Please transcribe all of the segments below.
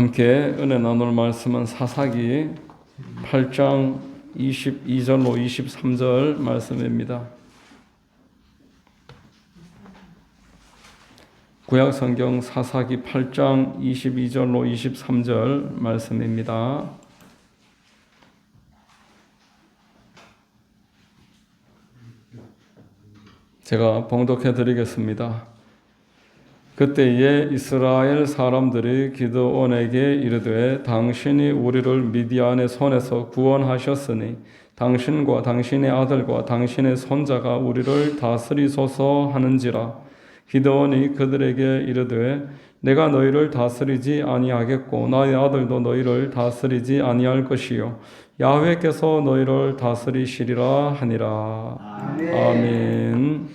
함께 은혜 나눌 말씀은 사사기 8장 22절로 23절 말씀입니다. 구약성경 사사기 8장 22절로 23절 말씀입니다. 제가 봉독해 드리겠습니다. 그때에 이스라엘 사람들이 기드온에게 이르되 당신이 우리를 미디안의 손에서 구원하셨으니 당신과 당신의 아들과 당신의 손자가 우리를 다스리소서 하는지라. 기드온이 그들에게 이르되 내가 너희를 다스리지 아니하겠고 나의 아들도 너희를 다스리지 아니할 것이요 야훼께서 너희를 다스리시리라 하니라. 아멘.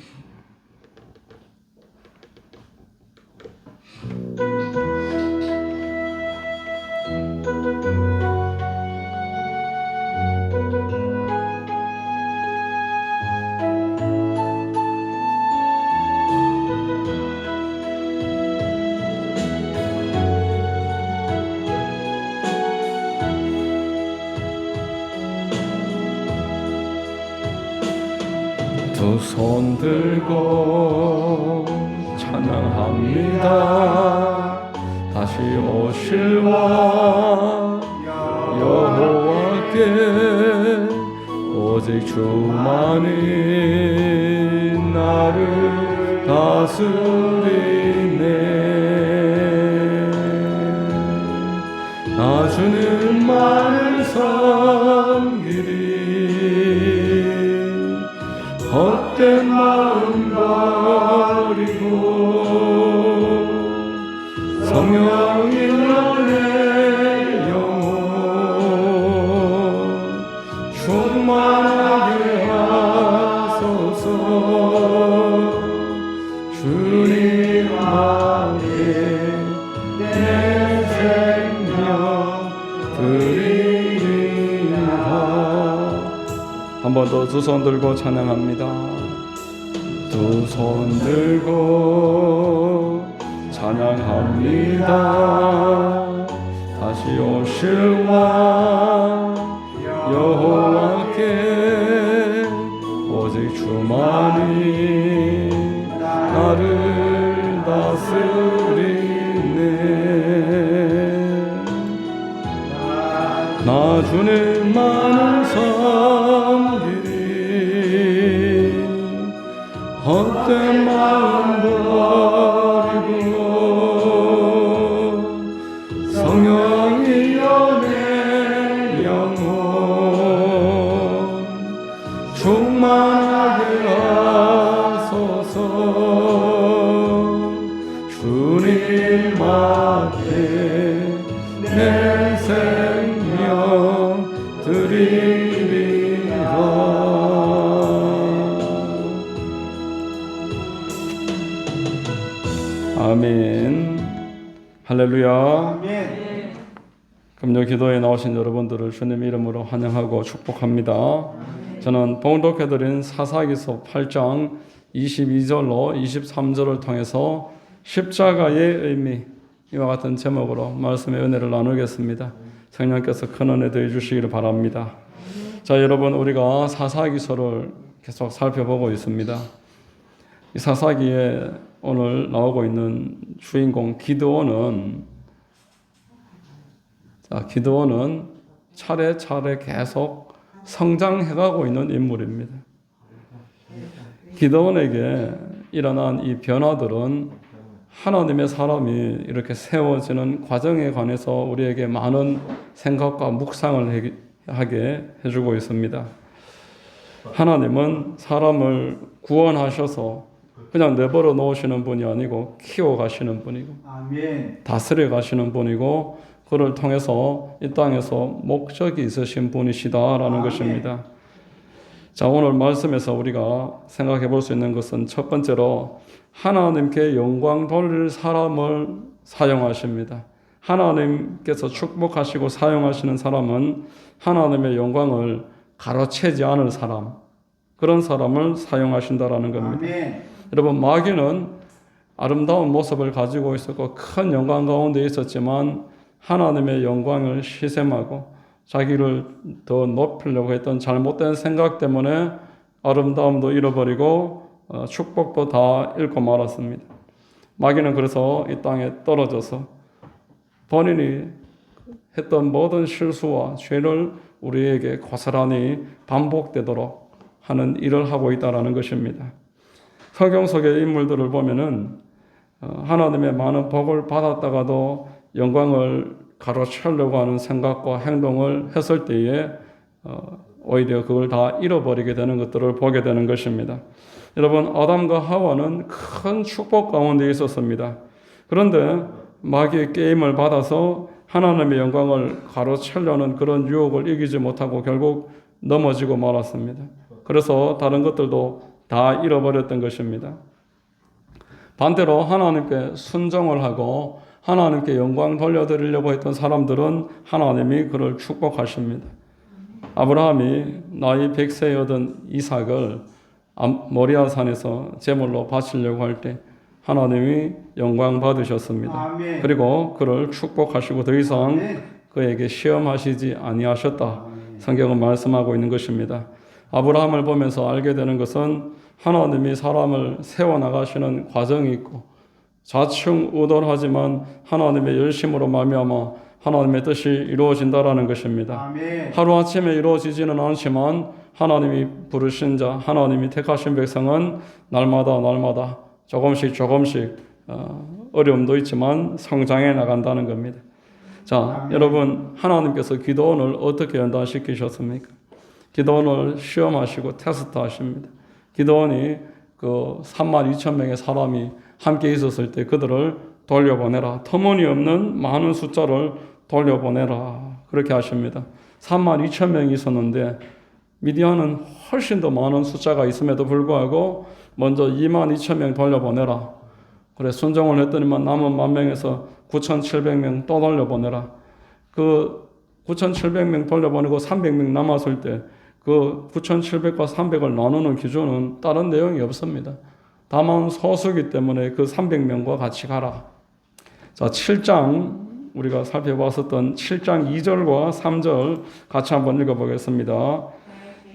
두 손 들고 찬양합니다. 다시 오실 왕 여호와께 오직 주만이 나를 다스리네. 나 주님만을 섬기리. 헛된 마음 버리고 성령의 내 영혼 충만하게 하소서. 주님 앞에 내 생명 드리리라. 한 번 더 두 손 들고 찬양합니다. 두 손 들고 찬양합니다. 다시 오실 왕 여호와께 오직 주만이 나를 다스리네. 나 주님만을 섬기리. 헛된 마음 버리고 성령의 연애 영혼 충만하게 하소서. 주님 앞에 내 생명 드리리라. 아멘. 할렐루야. 아멘. 금요 기도에 나오신 여러분들을 주님 이름으로 환영하고 축복합니다. 저는 봉독해드린 사사기서 8장 22절로 23절을 통해서 십자가의 의미, 이와 같은 제목으로 말씀의 은혜를 나누겠습니다. 성령께서 큰 은혜 더해 주시기를 바랍니다. 자, 여러분, 우리가 사사기서를 계속 살펴보고 있습니다. 이 사사기에 오늘 나오고 있는 주인공 기드온은 차례차례 계속 성장해가고 있는 인물입니다. 기드온에게 일어난 이 변화들은 하나님의 사람이 이렇게 세워지는 과정에 관해서 우리에게 많은 생각과 묵상을 하게 해주고 있습니다. 하나님은 사람을 구원하셔서 그냥 내버려 놓으시는 분이 아니고 키워가시는 분이고 다스려 가시는 분이고 그를 통해서 이 땅에서 목적이 있으신 분이시다라는 것입니다. 자, 오늘 말씀에서 우리가 생각해 볼 수 있는 것은 첫 번째로 하나님께 영광 돌릴 사람을 사용하십니다. 하나님께서 축복하시고 사용하시는 사람은 하나님의 영광을 가로채지 않을 사람, 그런 사람을 사용하신다라는 겁니다. 아멘. 여러분, 마귀는 아름다운 모습을 가지고 있었고 큰 영광 가운데 있었지만 하나님의 영광을 시샘하고 자기를 더 높이려고 했던 잘못된 생각 때문에 아름다움도 잃어버리고 축복도 다 잃고 말았습니다. 마귀는 그래서 이 땅에 떨어져서 본인이 했던 모든 실수와 죄를 우리에게 고스란히 반복되도록 하는 일을 하고 있다는 것입니다. 성경 속의 인물들을 보면은 하나님의 많은 복을 받았다가도 영광을 가로채려고 하는 생각과 행동을 했을 때에 오히려 그걸 다 잃어버리게 되는 것들을 보게 되는 것입니다. 여러분, 아담과 하와는 큰 축복 가운데 있었습니다. 그런데 마귀의 게임을 받아서 하나님의 영광을 가로채려는 그런 유혹을 이기지 못하고 결국 넘어지고 말았습니다. 그래서 다른 것들도 다 잃어버렸던 것입니다. 반대로 하나님께 순종을 하고 하나님께 영광 돌려드리려고 했던 사람들은 하나님이 그를 축복하십니다. 아브라함이 나이 100세에 얻은 이삭을 모리아산에서 제물로 바치려고 할 때 하나님이 영광 받으셨습니다. 아멘. 그리고 그를 축복하시고 더 이상 아멘. 그에게 시험하시지 아니하셨다. 성경은 말씀하고 있는 것입니다. 아브라함을 보면서 알게 되는 것은 하나님이 사람을 세워나가시는 과정이 있고 좌충우돌하지만 하나님의 열심으로 말미암아 하나님의 뜻이 이루어진다라는 것입니다. 아멘. 하루아침에 이루어지지는 않지만 하나님이 부르신 자, 하나님이 택하신 백성은 날마다 조금씩 어려움도 있지만 성장해 나간다는 겁니다. 자, 아멘. 여러분, 하나님께서 기도원을 어떻게 연단시키셨습니까? 기도원을 시험하시고 테스트하십니다. 기도원이 그 32,000명의 사람이 함께 있었을 때 그들을 돌려보내라. 터무니없는 많은 숫자를 돌려보내라. 그렇게 하십니다. 32,000명이 있었는데 미디안은 훨씬 더 많은 숫자가 있음에도 불구하고 먼저 22,000명 돌려보내라. 그래 순종을 했더니만 남은 10,000명에서 9,700명 또 돌려보내라. 그 9,700명 돌려보내고 300명 남았을 때 그 9,700과 300을 나누는 기준은 다른 내용이 없습니다. 다만 소수기 때문에 그 300명과 같이 가라. 자, 7장 우리가 살펴봤었던 7장 2절과 3절 같이 한번 읽어보겠습니다.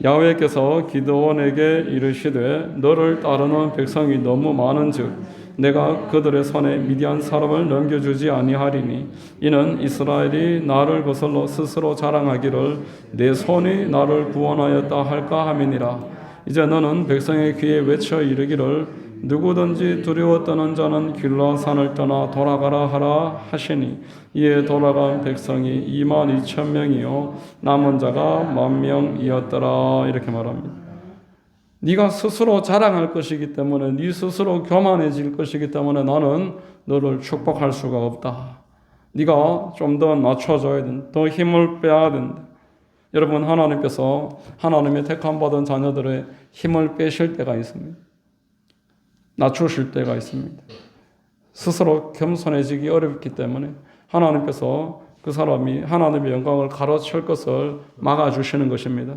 야훼께서 기드온에게 이르시되 너를 따르는 백성이 너무 많은즉 내가 그들의 손에 미디안 사람을 넘겨주지 아니하리니 이는 이스라엘이 나를 거슬러 스스로 자랑하기를 내 손이 나를 구원하였다 할까 함이니라. 이제 너는 백성의 귀에 외쳐 이르기를 누구든지 두려워 떠는 자는 길라산을 떠나 돌아가라 하라 하시니 이에 돌아간 백성이 22,000명이요 남은 자가 10,000명이었더라. 이렇게 말합니다. 네가 스스로 자랑할 것이기 때문에 네 스스로 교만해질 것이기 때문에 나는 너를 축복할 수가 없다. 네가 좀 더 낮춰줘야 된다. 더 힘을 빼야 된다. 여러분, 하나님께서 하나님의 택함받은 자녀들의 힘을 빼실 때가 있습니다. 낮추실 때가 있습니다. 스스로 겸손해지기 어렵기 때문에 하나님께서 그 사람이 하나님의 영광을 가로챌 것을 막아주시는 것입니다.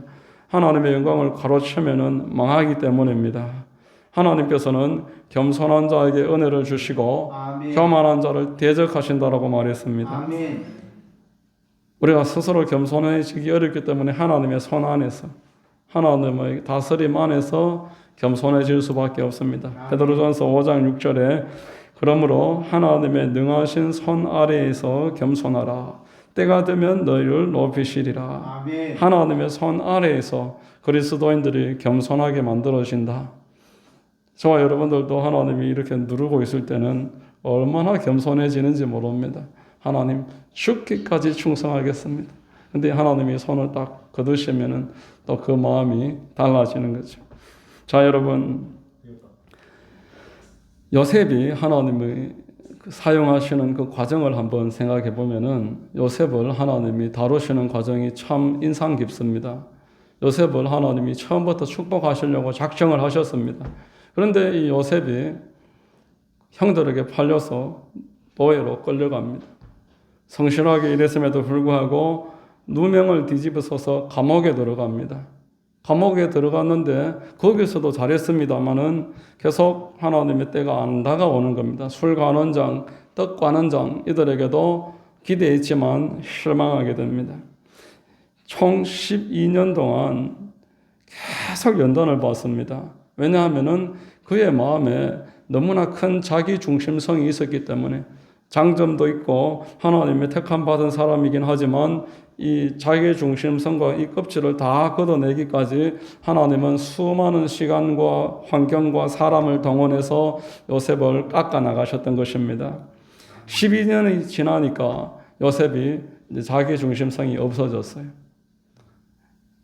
하나님의 영광을 가로채면은 망하기 때문입니다. 하나님께서는 겸손한 자에게 은혜를 주시고 아멘. 교만한 자를 대적하신다라고 말했습니다. 아멘. 우리가 스스로 겸손해지기 어렵기 때문에 하나님의 손 안에서 하나님의 다스림 안에서 겸손해질 수밖에 없습니다. 베드로전서 5장 6절에 그러므로 하나님의 능하신 손 아래에서 겸손하라. 때가 되면 너희를 높이시리라. 아멘. 하나님의 손 아래에서 그리스도인들이 겸손하게 만들어진다. 저와 여러분들도 하나님이 이렇게 누르고 있을 때는 얼마나 겸손해지는지 모릅니다. 하나님 죽기까지 충성하겠습니다. 근데 하나님이 손을 딱 거두시면은 또 그 마음이 달라지는 거죠. 자, 여러분, 요셉이 하나님의 사용하시는 그 과정을 한번 생각해 보면은 요셉을 하나님이 다루시는 과정이 참 인상 깊습니다. 요셉을 하나님이 처음부터 축복하시려고 작정을 하셨습니다. 그런데 이 요셉이 형들에게 팔려서 노예로 끌려갑니다. 성실하게 일했음에도 불구하고 누명을 뒤집어서서 감옥에 들어갑니다. 감옥에 들어갔는데 거기서도 잘했습니다마는 계속 하나님의 때가 안 다가오는 겁니다. 술 관원장, 떡 관원장 이들에게도 기대했지만 실망하게 됩니다. 총 12년 동안 계속 연단을 받습니다. 왜냐하면 그의 마음에 너무나 큰 자기 중심성이 있었기 때문에 장점도 있고 하나님의 택함 받은 사람이긴 하지만 이 자기 중심성과 이 껍질을 다 걷어내기까지 하나님은 수많은 시간과 환경과 사람을 동원해서 요셉을 깎아 나가셨던 것입니다. 12년이 지나니까 요셉이 이제 자기 중심성이 없어졌어요.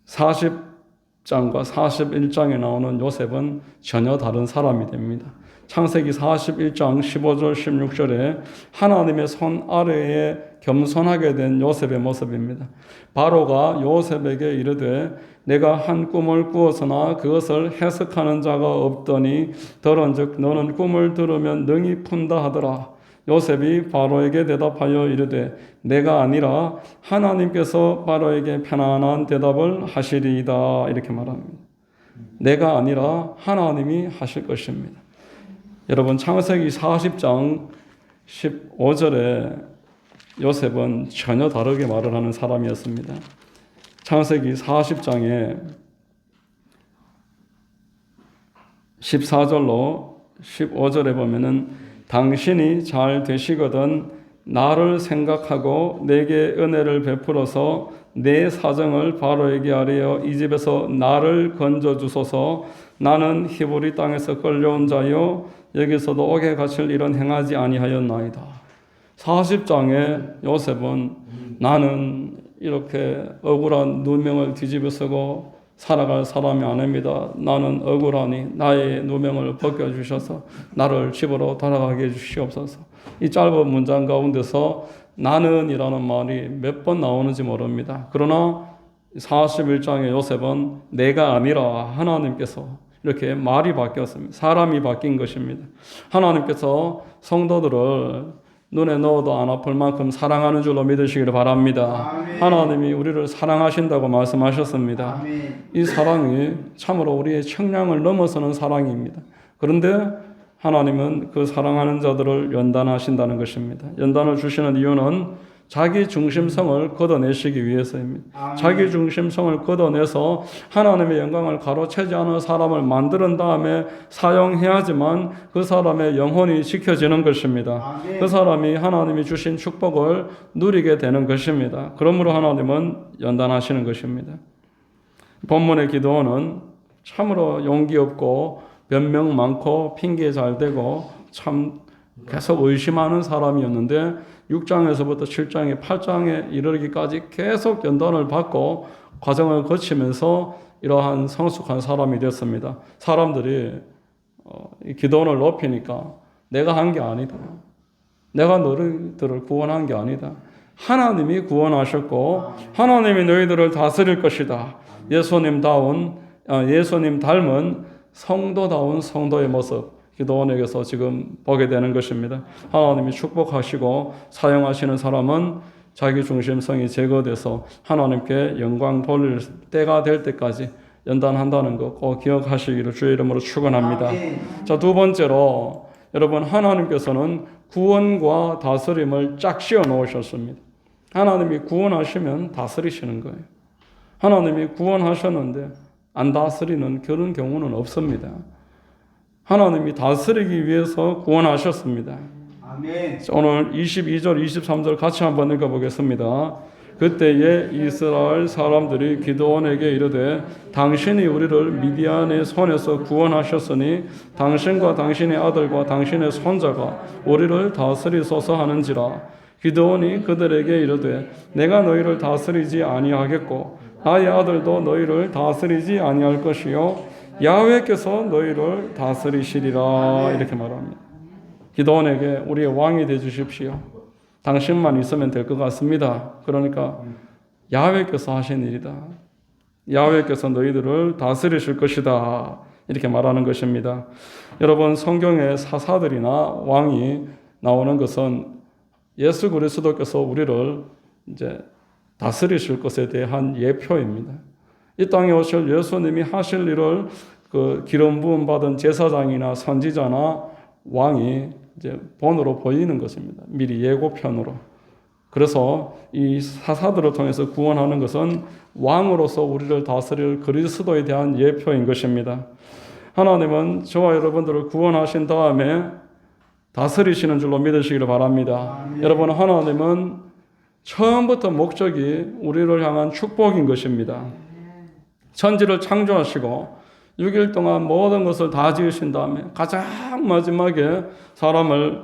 40장과 41장에 나오는 요셉은 전혀 다른 사람이 됩니다. 창세기 41장 15절 16절에 하나님의 손 아래에 겸손하게 된 요셉의 모습입니다. 바로가 요셉에게 이르되 내가 한 꿈을 꾸었으나 그것을 해석하는 자가 없더니 더런즉 너는 꿈을 들으면 능히 푼다 하더라. 요셉이 바로에게 대답하여 이르되 내가 아니라 하나님께서 바로에게 편안한 대답을 하시리이다. 이렇게 말합니다. 내가 아니라 하나님이 하실 것입니다. 여러분 창세기 40장 15절에 요셉은 전혀 다르게 말을 하는 사람이었습니다. 창세기 40장에 14절로 15절에 보면은 당신이 잘 되시거든 나를 생각하고 내게 은혜를 베풀어서 내 사정을 바로에게 아뢰어 이 집에서 나를 건져 주소서. 나는 히브리 땅에서 끌려온 자요 여기서도 옥에 갇힐 일은 행하지 아니하였나이다. 40장에 요셉은 나는 이렇게 억울한 누명을 뒤집어쓰고 살아갈 사람이 아닙니다. 나는 억울하니 나의 누명을 벗겨주셔서 나를 집으로 돌아가게 해주시옵소서. 이 짧은 문장 가운데서 나는 이라는 말이 몇 번 나오는지 모릅니다. 그러나 41장의 요셉은 내가 아니라 하나님께서 이렇게 말이 바뀌었습니다. 사람이 바뀐 것입니다. 하나님께서 성도들을 눈에 넣어도 안 아플 만큼 사랑하는 줄로 믿으시기를 바랍니다. 아멘. 하나님이 우리를 사랑하신다고 말씀하셨습니다. 아멘. 이 사랑이 참으로 우리의 청량을 넘어서는 사랑입니다. 그런데 하나님은 그 사랑하는 자들을 연단하신다는 것입니다. 연단을 주시는 이유는 자기 중심성을 걷어내시기 위해서입니다. 아멘. 자기 중심성을 걷어내서 하나님의 영광을 가로채지 않은 사람을 만든 다음에 사용해야지만 그 사람의 영혼이 지켜지는 것입니다. 아멘. 그 사람이 하나님이 주신 축복을 누리게 되는 것입니다. 그러므로 하나님은 연단하시는 것입니다. 본문의 기도는 참으로 용기 없고 변명 많고 핑계 잘 대고 참 계속 의심하는 사람이었는데 6장에서부터 7장에 8장에 이르기까지 계속 연단을 받고 과정을 거치면서 이러한 성숙한 사람이 됐습니다. 사람들이 이 기도원을 높이니까 내가 한 게 아니다. 내가 너희들을 구원한 게 아니다. 하나님이 구원하셨고 하나님이 너희들을 다스릴 것이다. 예수님 닮은 성도다운 성도의 모습 기도원에게서 지금 보게 되는 것입니다. 하나님이 축복하시고 사용하시는 사람은 자기 중심성이 제거돼서 하나님께 영광 돌릴 때가 될 때까지 연단한다는 거 꼭 기억하시기를 주의 이름으로 축원합니다. 자, 두 번째로 여러분 하나님께서는 구원과 다스림을 짝 씌워 놓으셨습니다. 하나님이 구원하시면 다스리시는 거예요. 하나님이 구원하셨는데 안 다스리는 그런 경우는 없습니다. 하나님이 다스리기 위해서 구원하셨습니다. 아멘. 오늘 22절, 23절 같이 한번 읽어보겠습니다. 그때에 이스라엘 사람들이 기드온에게 이르되 당신이 우리를 미디안의 손에서 구원하셨으니 당신과 당신의 아들과 당신의 손자가 우리를 다스리소서 하는지라. 기드온이 그들에게 이르되 내가 너희를 다스리지 아니하겠고 나의 아들도 너희를 다스리지 아니할 것이요 야훼께서 너희를 다스리시리라. 이렇게 말합니다. 기드온에게 우리의 왕이 되어 주십시오. 당신만 있으면 될 것 같습니다. 그러니까 야훼께서 하신 일이다. 야훼께서 너희들을 다스리실 것이다. 이렇게 말하는 것입니다. 여러분 성경에 사사들이나 왕이 나오는 것은 예수 그리스도께서 우리를 이제 다스리실 것에 대한 예표입니다. 이 땅에 오실 예수님이 하실 일을 그 기름 부음 받은 제사장이나 선지자나 왕이 이제 본으로 보이는 것입니다. 미리 예고편으로. 그래서 이 사사들을 통해서 구원하는 것은 왕으로서 우리를 다스릴 그리스도에 대한 예표인 것입니다. 하나님은 저와 여러분들을 구원하신 다음에 다스리시는 줄로 믿으시기를 바랍니다. 여러분, 하나님은 처음부터 목적이 우리를 향한 축복인 것입니다. 천지를 창조하시고 6일 동안 모든 것을 다 지으신 다음에 가장 마지막에 사람을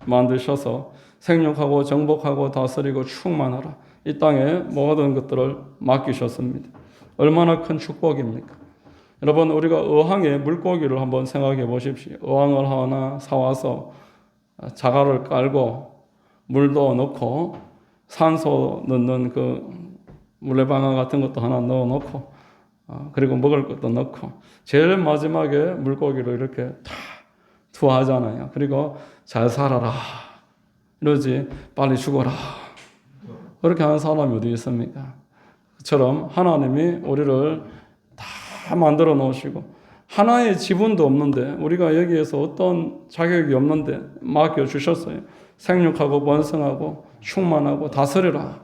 만드셔서 생육하고 정복하고 다스리고 충만하라, 이 땅에 모든 것들을 맡기셨습니다. 얼마나 큰 축복입니까? 여러분, 우리가 어항에 물고기를 한번 생각해 보십시오. 어항을 하나 사와서 자갈을 깔고 물도 넣고 산소 넣는 그 물레방아 같은 것도 하나 넣어 놓고 그리고 먹을 것도 넣고 제일 마지막에 물고기를 이렇게 다 투하하잖아요. 그리고 잘 살아라 이러지, 빨리 죽어라 그렇게 하는 사람이 어디 있습니까? 그처럼 하나님이 우리를 다 만들어 놓으시고 하나의 지분도 없는데, 우리가 여기에서 어떤 자격이 없는데 맡겨주셨어요. 생육하고 번성하고 충만하고 다스리라.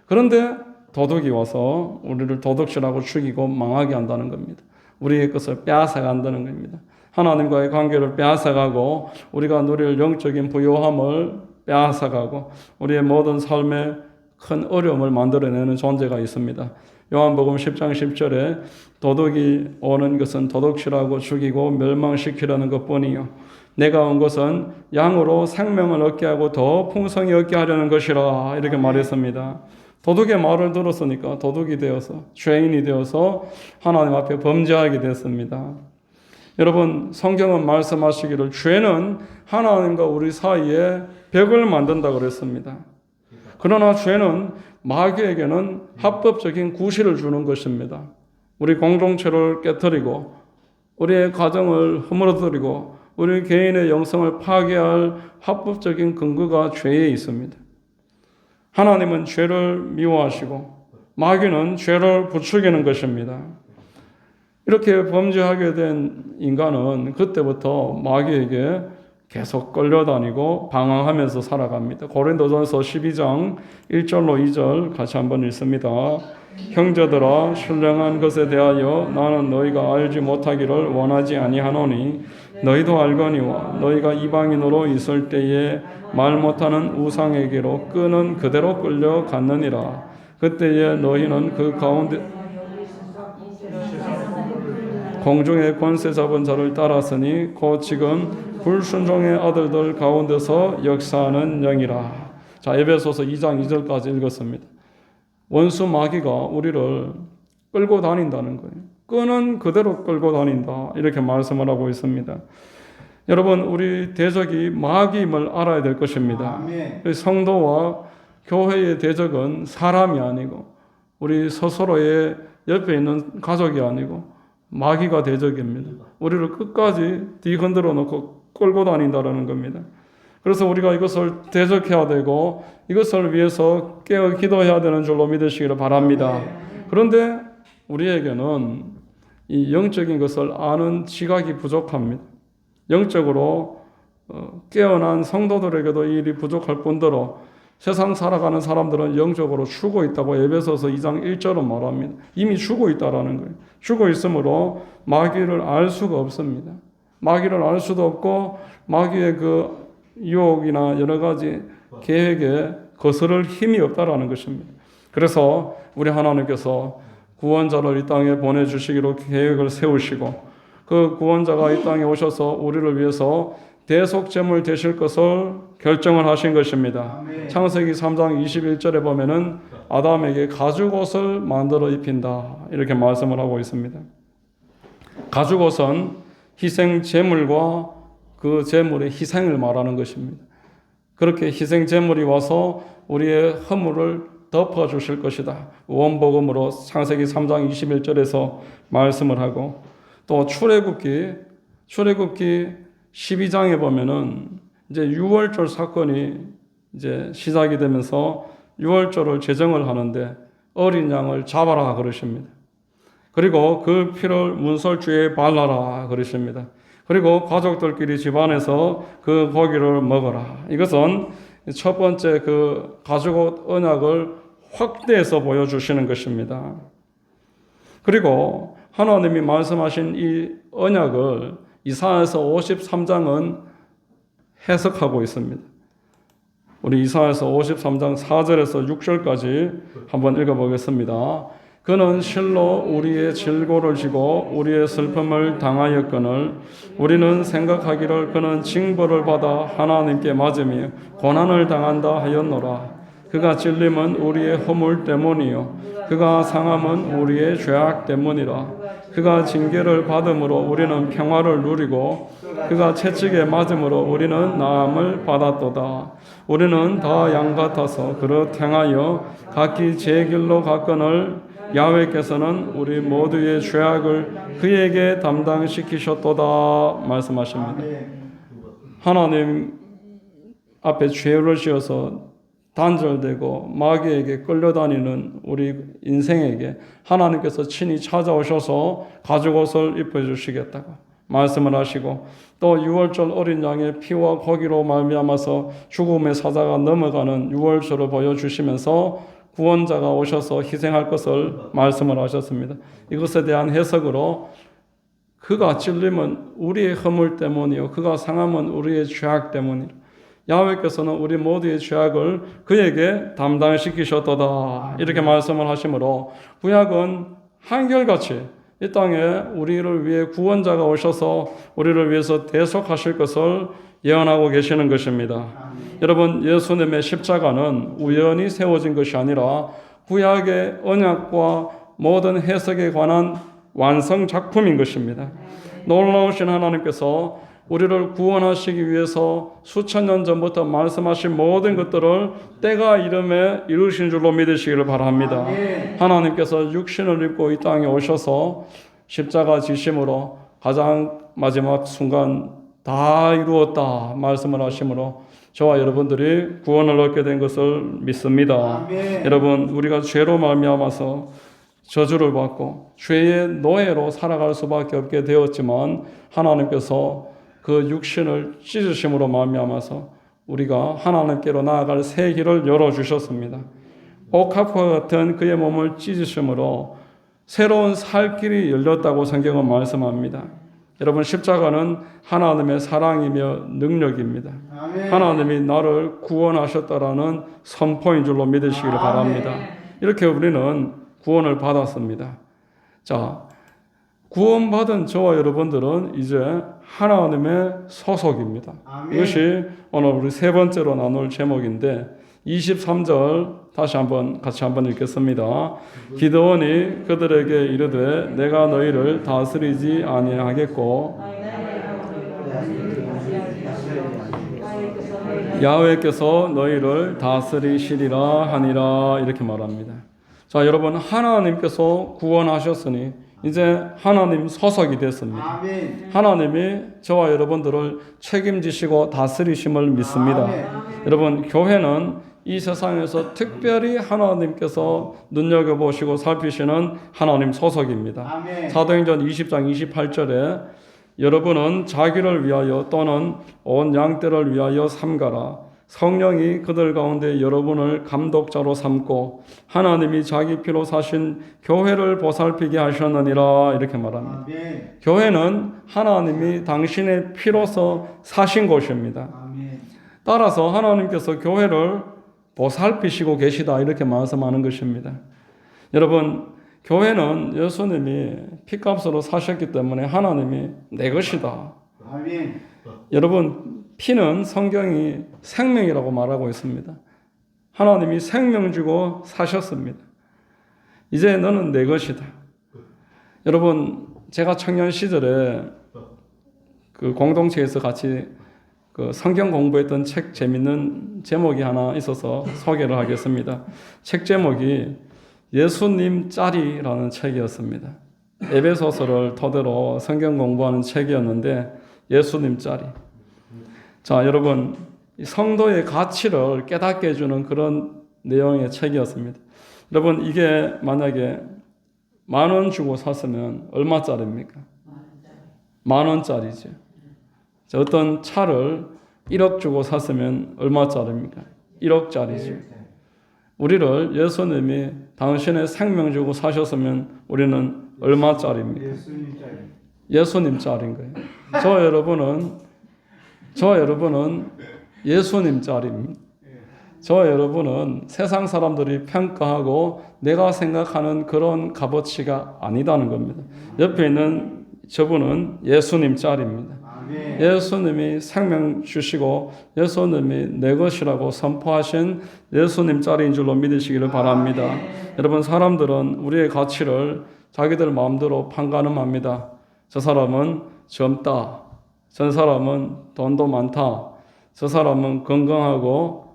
그런데 도둑이 와서 우리를 도둑질하고 죽이고 망하게 한다는 겁니다. 우리의 것을 빼앗아간다는 겁니다. 하나님과의 관계를 빼앗아가고 우리가 누릴 영적인 부요함을 빼앗아가고 우리의 모든 삶에 큰 어려움을 만들어내는 존재가 있습니다. 요한복음 10장 10절에 도둑이 오는 것은 도둑질하고 죽이고 멸망시키려는 것뿐이요 내가 온 것은 양으로 생명을 얻게 하고 더 풍성히 얻게 하려는 것이라, 이렇게 말했습니다. 도둑의 말을 들었으니까 도둑이 되어서 죄인이 되어서 하나님 앞에 범죄하게 됐습니다. 여러분, 성경은 말씀하시기를 죄는 하나님과 우리 사이에 벽을 만든다 그랬습니다. 그러나 죄는 마귀에게는 합법적인 구실을 주는 것입니다. 우리 공동체를 깨뜨리고 우리의 가정을 허물어뜨리고 우리 개인의 영성을 파괴할 합법적인 근거가 죄에 있습니다. 하나님은 죄를 미워하시고 마귀는 죄를 부추기는 것입니다. 이렇게 범죄하게 된 인간은 그때부터 마귀에게 계속 끌려다니고 방황하면서 살아갑니다. 고린도전서 12장 1절로 2절 같이 한번 읽습니다. 형제들아, 신령한 것에 대하여 나는 너희가 알지 못하기를 원하지 아니하노니 너희도 알거니와 너희가 이방인으로 있을 때에 말 못하는 우상에게로 끄는 그대로 끌려갔느니라. 그때에 너희는 그 가운데 공중의 권세 잡은 자를 따랐으니 곧 지금 불순종의 아들들 가운데서 역사하는 영이라. 자, 에베소서 2장 2절까지 읽었습니다. 원수 마귀가 우리를 끌고 다닌다는 거예요. 끄는 그대로 끌고 다닌다, 이렇게 말씀을 하고 있습니다. 여러분, 우리 대적이 마귀임을 알아야 될 것입니다. 성도와 교회의 대적은 사람이 아니고 우리 스스로의 옆에 있는 가족이 아니고 마귀가 대적입니다. 우리를 끝까지 뒤흔들어 놓고 끌고 다닌다는 겁니다. 그래서 우리가 이것을 대적해야 되고 이것을 위해서 깨어 기도해야 되는 줄로 믿으시기를 바랍니다. 그런데 우리에게는 이 영적인 것을 아는 지각이 부족합니다. 영적으로 깨어난 성도들에게도 이 일이 부족할 뿐더러 세상 살아가는 사람들은 영적으로 죽어 있다고 에베소서 2장 1절은 말합니다. 이미 죽어 있다라는 거예요. 죽어 있으므로 마귀를 알 수가 없습니다. 마귀를 알 수도 없고 마귀의 그 유혹이나 여러 가지 계획에 거스를 힘이 없다라는 것입니다. 그래서 우리 하나님께서 구원자를 이 땅에 보내주시기로 계획을 세우시고 그 구원자가 이 땅에 오셔서 우리를 위해서 대속제물 되실 것을 결정을 하신 것입니다. 창세기 3장 21절에 보면은 아담에게 가죽옷을 만들어 입힌다, 이렇게 말씀을 하고 있습니다. 가죽옷은 희생제물과 그 제물의 희생을 말하는 것입니다. 그렇게 희생제물이 와서 우리의 허물을 덮어주실 것이다, 원복음으로 창세기 3장 21절에서 말씀을 하고, 또 출애굽기 12장에 보면은 이제 유월절 사건이 이제 시작이 되면서 유월절을 제정을 하는데 어린 양을 잡아라 그러십니다. 그리고 그 피를 문설주에 발라라 그러십니다. 그리고 가족들끼리 집안에서 그 고기를 먹어라. 이것은 첫 번째 그 가죽옷 언약을 확대해서 보여주시는 것입니다. 그리고 하나님이 말씀하신 이 언약을 이사야서 53장은 해석하고 있습니다. 우리 이사야서 53장 4절에서 6절까지 한번 읽어보겠습니다. 그는 실로 우리의 질고를 지고 우리의 슬픔을 당하였거늘 우리는 생각하기를 그는 징벌을 받아 하나님께 맞으며 고난을 당한다 하였노라. 그가 찔림은 우리의 허물 때문이요 그가 상함은 우리의 죄악 때문이라. 그가 징계를 받음으로 우리는 평화를 누리고 그가 채찍에 맞음으로 우리는 나음을 받았도다. 우리는 다 양 같아서 그릇 행하여 각기 제 길로 갔거늘 야훼께서는 우리 모두의 죄악을 그에게 담당시키셨도다 말씀하십니다. 하나님 앞에 죄를 지어서 단절되고 마귀에게 끌려다니는 우리 인생에게 하나님께서 친히 찾아오셔서 가죽옷을 입혀주시겠다고 말씀을 하시고, 또 유월절 어린 양의 피와 고기로 말미암아서 죽음의 사자가 넘어가는 유월절을 보여주시면서 구원자가 오셔서 희생할 것을 말씀을 하셨습니다. 이것에 대한 해석으로 그가 찔림은 우리의 허물 때문이요 그가 상함은 우리의 죄악 때문이라. 야훼께서는 우리 모두의 죄악을 그에게 담당시키셨도다 이렇게 말씀을 하시므로 구약은 한결같이 이 땅에 우리를 위해 구원자가 오셔서 우리를 위해서 대속하실 것을 예언하고 계시는 것입니다. 여러분, 예수님의 십자가는 우연히 세워진 것이 아니라 구약의 언약과 모든 해석에 관한 완성 작품인 것입니다. 놀라우신 하나님께서 우리를 구원하시기 위해서 수천 년 전부터 말씀하신 모든 것들을 때가 이름에 이루신 줄로 믿으시기를 바랍니다. 하나님께서 육신을 입고 이 땅에 오셔서 십자가 지심으로 가장 마지막 순간 다 이루었다 말씀을 하시므로 저와 여러분들이 구원을 얻게 된 것을 믿습니다. 여러분, 우리가 죄로 말미암아서 저주를 받고 죄의 노예로 살아갈 수밖에 없게 되었지만 하나님께서 그 육신을 찢으심으로 말미암아서 우리가 하나님께로 나아갈 새 길을 열어주셨습니다. 옥합과 같은 그의 몸을 찢으심으로 새로운 살 길이 열렸다고 성경은 말씀합니다. 여러분, 십자가는 하나님의 사랑이며 능력입니다. 아멘. 하나님이 나를 구원하셨다라는 선포인 줄로 믿으시기를 바랍니다. 이렇게 우리는 구원을 받았습니다. 자, 구원받은 저와 여러분들은 이제 하나님의 소속입니다. 아멘. 이것이 오늘 우리 세 번째로 나눌 제목인데 23절 다시 같이 한번 읽겠습니다. 기드온이 그들에게 이르되 내가 너희를 다스리지 아니하겠고 야훼께서 너희를 다스리시리라 하니라 이렇게 말합니다. 자, 여러분, 하나님께서 구원하셨으니 이제 하나님 소속이 됐습니다. 아멘. 하나님이 저와 여러분들을 책임지시고 다스리심을 믿습니다. 아멘. 여러분, 교회는 이 세상에서 특별히 하나님께서 눈여겨보시고 살피시는 하나님 소속입니다. 아멘. 사도행전 20장 28절에 여러분은 자기를 위하여 또는 온 양떼를 위하여 삼가라. 성령이 그들 가운데 여러분을 감독자로 삼고 하나님이 자기 피로 사신 교회를 보살피게 하셨느니라 이렇게 말합니다. 아멘. 교회는 하나님이 당신의 피로서 사신 곳입니다. 아멘. 따라서 하나님께서 교회를 보살피시고 계시다 이렇게 말씀하는 것입니다. 여러분, 교회는 예수님이 피값으로 사셨기 때문에 하나님이 내 것이다. 아멘. 여러분, 피는 성경이 생명이라고 말하고 있습니다. 하나님이 생명 주고 사셨습니다. 이제 너는 내 것이다. 여러분, 제가 청년 시절에 그 공동체에서 같이 그 성경 공부했던 책 재밌는 제목이 하나 있어서 소개를 하겠습니다. 책 제목이 예수님 짤이라는 책이었습니다. 에베소서를 토대로 성경 공부하는 책이었는데 예수님 짤이. 자, 여러분, 성도의 가치를 깨닫게 해주는 그런 내용의 책이었습니다. 여러분, 이게 만약에 10,000원 주고 샀으면 얼마짜리입니까? 10,000원짜리죠. 어떤 차를 1억 주고 샀으면 얼마짜리입니까? 1억짜리죠. 우리를 예수님이 당신의 생명 주고 사셨으면 우리는 얼마짜리입니까? 예수님짜리인 거예요. 저 여러분은 예수님짜리입니다. 저 여러분은 세상 사람들이 평가하고 내가 생각하는 그런 값어치가 아니다는 겁니다. 옆에 있는 저분은 예수님짜리입니다. 예수님이 생명 주시고 예수님이 내 것이라고 선포하신 예수님짜리인 줄로 믿으시기를 바랍니다. 여러분, 사람들은 우리의 가치를 자기들 마음대로 판가름합니다. 저 사람은 젊다. 저 사람은 돈도 많다. 저 사람은 건강하고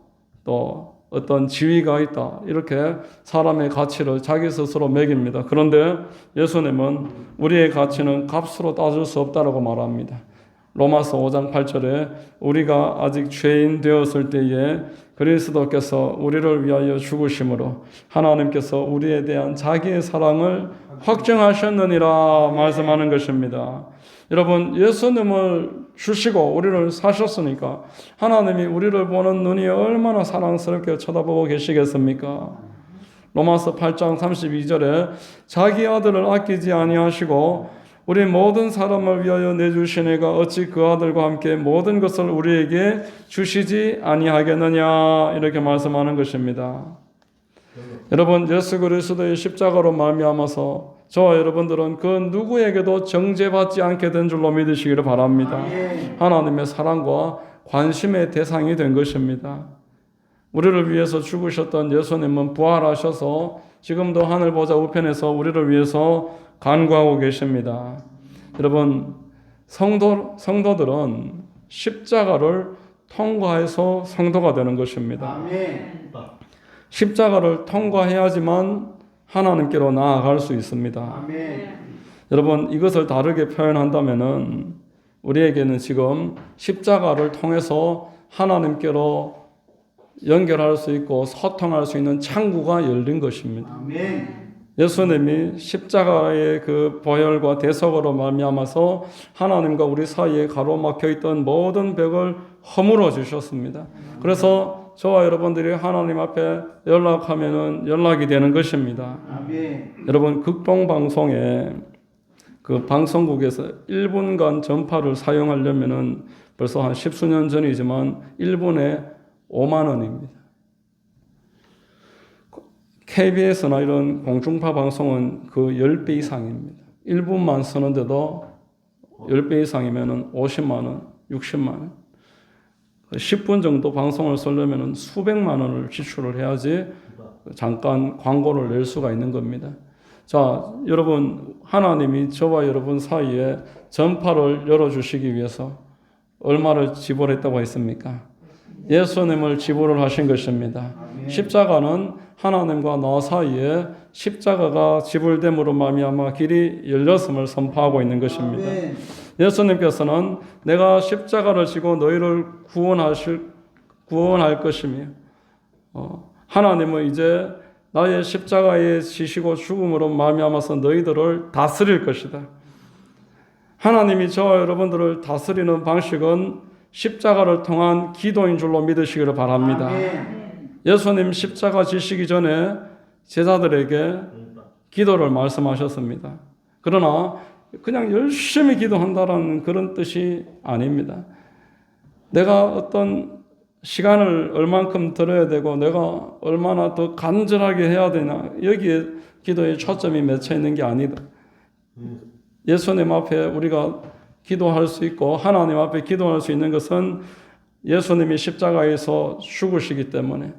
또 어떤 지위가 있다. 이렇게 사람의 가치를 자기 스스로 매깁니다. 그런데 예수님은 우리의 가치는 값으로 따질 수 없다라고 말합니다. 로마서 5장 8절에 우리가 아직 죄인 되었을 때에 그리스도께서 우리를 위하여 죽으심으로 하나님께서 우리에 대한 자기의 사랑을 확증하셨느니라 말씀하는 것입니다. 여러분, 예수님을 주시고 우리를 사셨으니까 하나님이 우리를 보는 눈이 얼마나 사랑스럽게 쳐다보고 계시겠습니까? 로마서 8장 32절에 자기 아들을 아끼지 아니하시고 우리 모든 사람을 위하여 내주시니가 어찌 그 아들과 함께 모든 것을 우리에게 주시지 아니하겠느냐, 이렇게 말씀하는 것입니다. 여러분, 예수 그리스도의 십자가로 말미암아서 저와 여러분들은 그 누구에게도 정죄받지 않게 된 줄로 믿으시기를 바랍니다. 하나님의 사랑과 관심의 대상이 된 것입니다. 우리를 위해서 죽으셨던 예수님은 부활하셔서 지금도 하늘 보좌 우편에서 우리를 위해서 간구하고 계십니다. 여러분, 성도들은 십자가를 통과해서 성도가 되는 것입니다. 십자가를 통과해야지만 하나님께로 나아갈 수 있습니다. 여러분, 이것을 다르게 표현한다면은 우리에게는 지금 십자가를 통해서 하나님께로 연결할 수 있고 소통할 수 있는 창구가 열린 것입니다. 예수님이 십자가의 그 보혈과 대속으로 말미암아서 하나님과 우리 사이에 가로막혀 있던 모든 벽을 허물어 주셨습니다. 그래서 저와 여러분들이 하나님 앞에 연락하면은 연락이 되는 것입니다. 여러분, 극동 방송에 그 방송국에서 1분간 전파를 사용하려면은 벌써 한 10수년 전이지만 1분에 5만 원입니다. KBS나 이런 공중파 방송은 그 10배 이상입니다. 1분만 쓰는데도 10배 이상이면 50만 원, 60만 원. 10분 정도 방송을 쓰려면 수백만 원을 지출을 해야지 잠깐 광고를 낼 수가 있는 겁니다. 자, 여러분, 하나님이 저와 여러분 사이에 전파를 열어주시기 위해서 얼마를 지불했다고 했습니까? 예수님을 지불을 하신 것입니다. 십자가는 하나님과 나 사이에 십자가가 지불됨으로 말미암아 길이 열렸음을 선포하고 있는 것입니다. 예수님께서는 내가 십자가를 지고 너희를 구원할 것이며 하나님은 이제 나의 십자가에 지시고 죽음으로 말미암아서 너희들을 다스릴 것이다. 하나님이 저와 여러분들을 다스리는 방식은 십자가를 통한 기도인 줄로 믿으시기를 바랍니다. 예수님 십자가 지시기 전에 제자들에게 기도를 말씀하셨습니다. 그러나 그냥 열심히 기도한다라는 그런 뜻이 아닙니다. 내가 어떤 시간을 얼만큼 들어야 되고 내가 얼마나 더 간절하게 해야 되나, 여기에 기도의 초점이 맺혀 있는 게 아니다. 예수님 앞에 우리가 기도할 수 있고 하나님 앞에 기도할 수 있는 것은 예수님이 십자가에서 죽으시기 때문에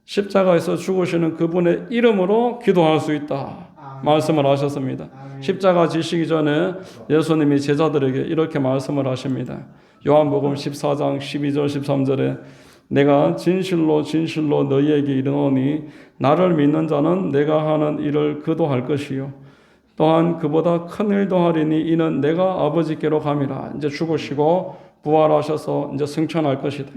십자가에서 죽으시는 그분의 이름으로 기도할 수 있다 말씀을 하셨습니다. 십자가 지시기 전에 예수님이 제자들에게 이렇게 말씀을 하십니다. 요한복음 14장 12절 13절에 내가 진실로 진실로 너희에게 이르노니 나를 믿는 자는 내가 하는 일을 그도 할 것이요 또한 그보다 큰 일도 하리니 이는 내가 아버지께로 감이라. 이제 죽으시고 부활하셔서 이제 승천할 것이다.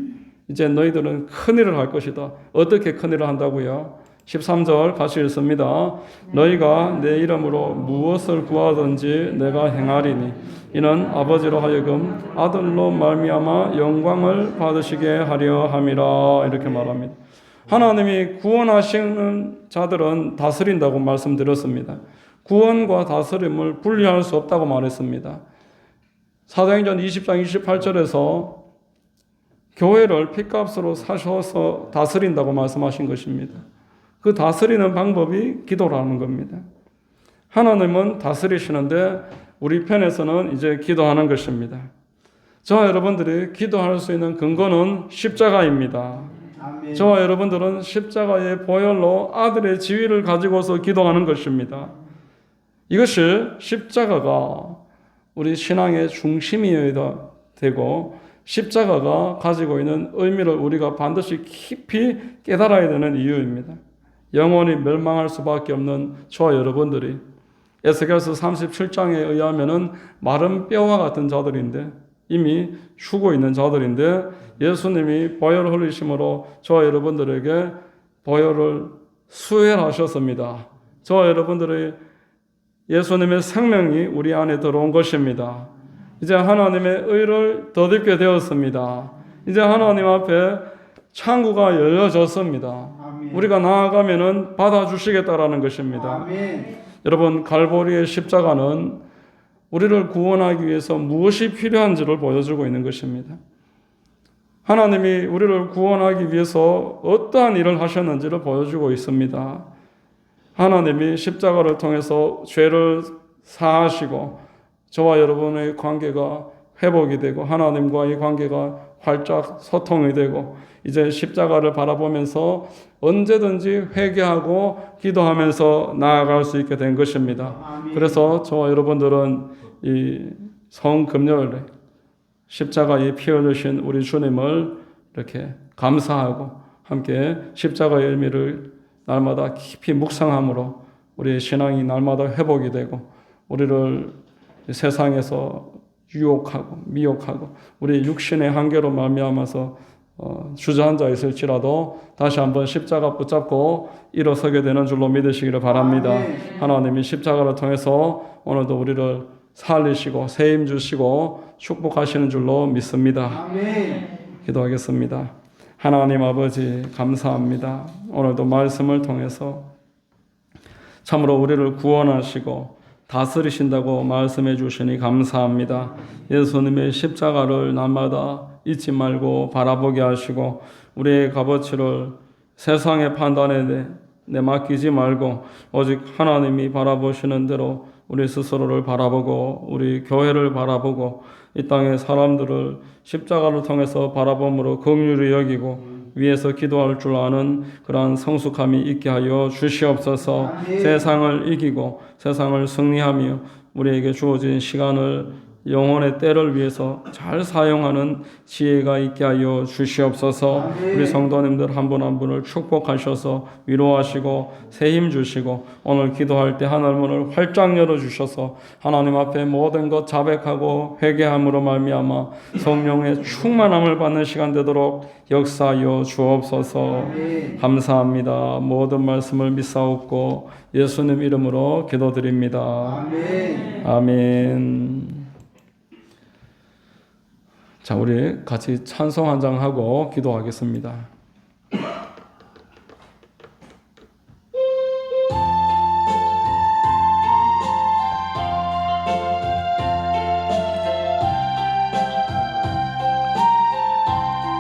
이제 너희들은 큰 일을 할 것이다. 어떻게 큰 일을 한다고요? 13절 같이 읽습니다. 너희가 내 이름으로 무엇을 구하든지 내가 행하리니 이는 아버지로 하여금 아들로 말미암아 영광을 받으시게 하려 함이라. 이렇게 말합니다. 하나님이 구원하시는 자들은 다스린다고 말씀드렸습니다. 구원과 다스림을 분리할 수 없다고 말했습니다. 사도행전 20장 28절에서 교회를 핏값으로 사셔서 다스린다고 말씀하신 것입니다. 그 다스리는 방법이 기도라는 겁니다. 하나님은 다스리시는데 우리 편에서는 이제 기도하는 것입니다. 저와 여러분들이 기도할 수 있는 근거는 십자가입니다. 아멘. 저와 여러분들은 십자가의 보혈로 아들의 지위를 가지고서 기도하는 것입니다. 이것이 십자가가 우리 신앙의 중심이어야 되고 십자가가 가지고 있는 의미를 우리가 반드시 깊이 깨달아야 되는 이유입니다. 영원히 멸망할 수밖에 없는 저와 여러분들이 에스겔서 37장에 의하면은 마른 뼈와 같은 자들인데 이미 죽어 있는 자들인데 예수님이 보혈을 흘리심으로 저와 여러분들에게 보혈을 수혈하셨습니다. 저와 여러분들의 예수님의 생명이 우리 안에 들어온 것입니다. 이제 하나님의 의를 덧입게 되었습니다. 이제 하나님 앞에 창구가 열려졌습니다. 아멘. 우리가 나아가면은 받아주시겠다라는 것입니다. 아멘. 여러분, 갈보리의 십자가는 우리를 구원하기 위해서 무엇이 필요한지를 보여주고 있는 것입니다. 하나님이 우리를 구원하기 위해서 어떠한 일을 하셨는지를 보여주고 있습니다. 하나님이 십자가를 통해서 죄를 사하시고 저와 여러분의 관계가 회복이 되고 하나님과의 관계가 활짝 소통이 되고 이제 십자가를 바라보면서 언제든지 회개하고 기도하면서 나아갈 수 있게 된 것입니다. 아멘. 그래서 저와 여러분들은 이 성금요일에 십자가에 피 흘리신 우리 주님을 이렇게 감사하고 함께 십자가의 의미를 날마다 깊이 묵상함으로 우리의 신앙이 날마다 회복이 되고 우리를 세상에서 유혹하고 미혹하고 우리 육신의 한계로 말미암아서 주저앉아 있을지라도 다시 한번 십자가 붙잡고 일어서게 되는 줄로 믿으시기를 바랍니다. 아멘. 하나님이 십자가를 통해서 오늘도 우리를 살리시고 세임 주시고 축복하시는 줄로 믿습니다. 아멘. 기도하겠습니다. 하나님 아버지 감사합니다. 오늘도 말씀을 통해서 참으로 우리를 구원하시고 다스리신다고 말씀해 주시니 감사합니다. 예수님의 십자가를 날마다 잊지 말고 바라보게 하시고 우리의 값어치를 세상의 판단에 내맡기지 말고 오직 하나님이 바라보시는 대로 우리 스스로를 바라보고 우리 교회를 바라보고 이 땅의 사람들을 십자가를 통해서 바라봄으로 긍휼히 여기고 위에서 기도할 줄 아는 그러한 성숙함이 있게 하여 주시옵소서. 아멘. 세상을 이기고 세상을 승리하며 우리에게 주어진 시간을 영혼의 때를 위해서 잘 사용하는 지혜가 있게 하여 주시옵소서. 아멘. 우리 성도님들 한 분 한 분을 축복하셔서 위로하시고 새 힘 주시고 오늘 기도할 때 하늘문을 활짝 열어주셔서 하나님 앞에 모든 것 자백하고 회개함으로 말미암아 성령의 충만함을 받는 시간 되도록 역사하여 주옵소서. 아멘. 감사합니다. 모든 말씀을 믿사옵고 예수님 이름으로 기도드립니다. 아멘. 아멘. 자, 우리 같이 찬송 한 장 하고 기도하겠습니다.